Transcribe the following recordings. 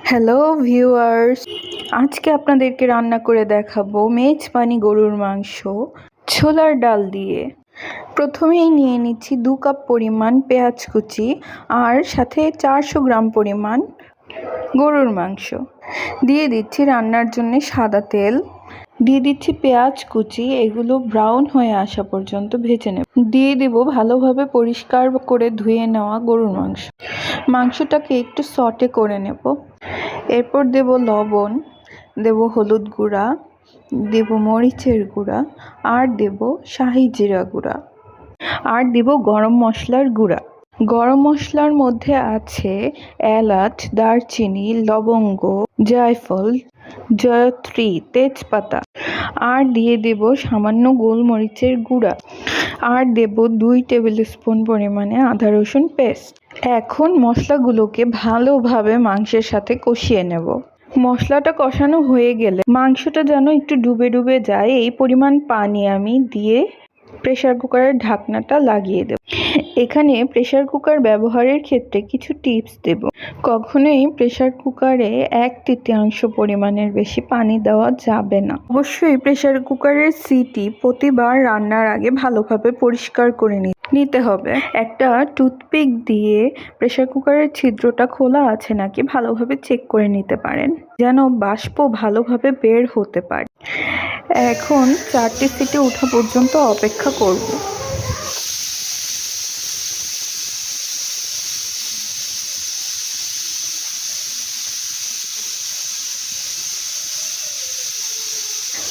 Hello viewers, আজকে আপনাদেরকে রান্না করে দেখাবো মেজবানি গরুর মাংস ছোলার ডাল দিয়ে। প্রথমেই নিয়ে নিচ্ছি 2 কাপ পরিমাণ পেঁয়াজ কুচি আর সাথে 400 গ্রাম পরিমাণ গরুর মাংস। দিয়ে দিচ্ছি রান্নার জন্য সাদা তেল, দিয়ে দিচ্ছি পেঁয়াজ কুচি, এগুলো ব্রাউন হয়ে আসা পর্যন্ত ভেজে নেব। দিয়ে দেব ভালোভাবে পরিষ্কার করে ধুয়ে নেওয়া গরুর মাংস। মাংসটাকে একটু সটে করে নেব। এরপর দেব লবণ, দেব হলুদ গুঁড়া, দেব মরিচের গুঁড়া, আর দেব শাহি জিরা গুঁড়া, আর দেব গরম মশলার গুঁড়া। গরম মশলার মধ্যে আছে এলাচ, দারচিনি, লবঙ্গ, জায়ফল, জয়ত্রী, তেজপাতা, আর দিয়ে দেব সামান্য গোলমরিচের গুঁড়া, আর দেব 2 টেবিল স্পুন পরিমাণে আদা রসুন পেস্ট। এখন মশলাগুলোকে ভালোভাবে মাংসের সাথে কষিয়ে নেব। মশলাটা কষানো হয়ে গেলে মাংসটা যেন একটু ডুবে ডুবে যায় এই পরিমাণ পানি আমি দিয়ে প্রেসার কুকারের ঢাকনাটা লাগিয়ে দেব। এখানে প্রেসার কুকার ব্যবহারের ক্ষেত্রে কিছু টিপস দেব। কখনোই প্রেসার কুকারে 1/3 পরিমাণের বেশি পানি দেওয়া যাবে না। অবশ্যই প্রেসার কুকারের সিটি প্রতিবার রান্নার আগে ভালোভাবে পরিষ্কার করে নিতে হবে। একটা টুথপিক দিয়ে প্রেসার কুকারের ছিদ্রটা খোলা আছে নাকি ভালোভাবে চেক করে নিতে পারেন, যেন বাষ্প ভালোভাবে বের হতে পারে। এখন 4টি সিটি ওঠা পর্যন্ত অপেক্ষা করব।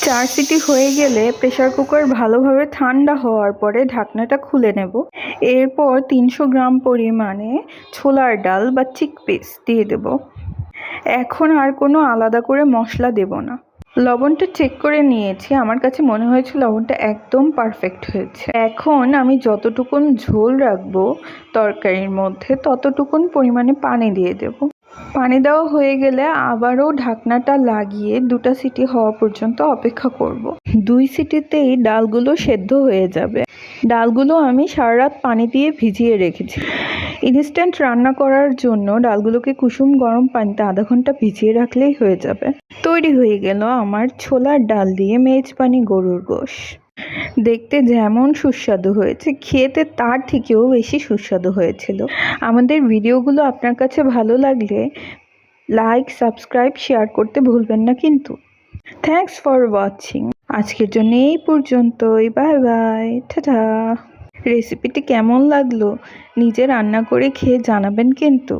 চার সিটি হয়ে গেলে প্রেসার কুকার ভালোভাবে ঠান্ডা হওয়ার পরে ঢাকনাটা খুলে নেব। এরপর 300 গ্রাম পরিমাণে ছোলার ডাল বা চিকপিস দিয়ে দেব। এখন আর কোনো আলাদা করে মশলা দেব না। লবণটা চেক করে নিয়েছি, আমার কাছে মনে হয়েছে লবণটা একদম পারফেক্ট হয়েছে। এখন আমি যতটুকুন ঝোল রাখবো তরকারির মধ্যে ততটুকুন পরিমাণে পানি দিয়ে দেব। পানি দেওয়া হয়ে গেলে আবারও ঢাকনাটা লাগিয়ে 2টা সিটি হওয়া পর্যন্ত অপেক্ষা করব। 2 সিটিতেই ডালগুলো সেদ্ধ হয়ে যাবে। ডালগুলো আমি সারা রাত পানি দিয়ে ভিজিয়ে রেখেছি। ইনস্ট্যান্ট রান্না করার জন্য ডালগুলোকে কুসুম গরম পানিতে আধা ঘন্টা ভিজিয়ে রাখলেই হয়ে যাবে। তৈরি হয়ে গেল আমার ছোলার ডাল দিয়ে মেজবানি গরুর গোশ। দেখতে যেমন সুস্বাদু হয়েছে, খেতে তার থেকেও বেশি সুস্বাদু হয়েছিল। আমাদের ভিডিওগুলো আপনার কাছে ভালো লাগলে লাইক, সাবস্ক্রাইব, শেয়ার করতে ভুলবেন না কিন্তু। Thanks for watching. আজকের জন্য এই পর্যন্তই। Bye bye, tata. রেসিপিটি কেমন লাগলো নিজে রান্না করে খেয়ে জানাবেন কিন্তু।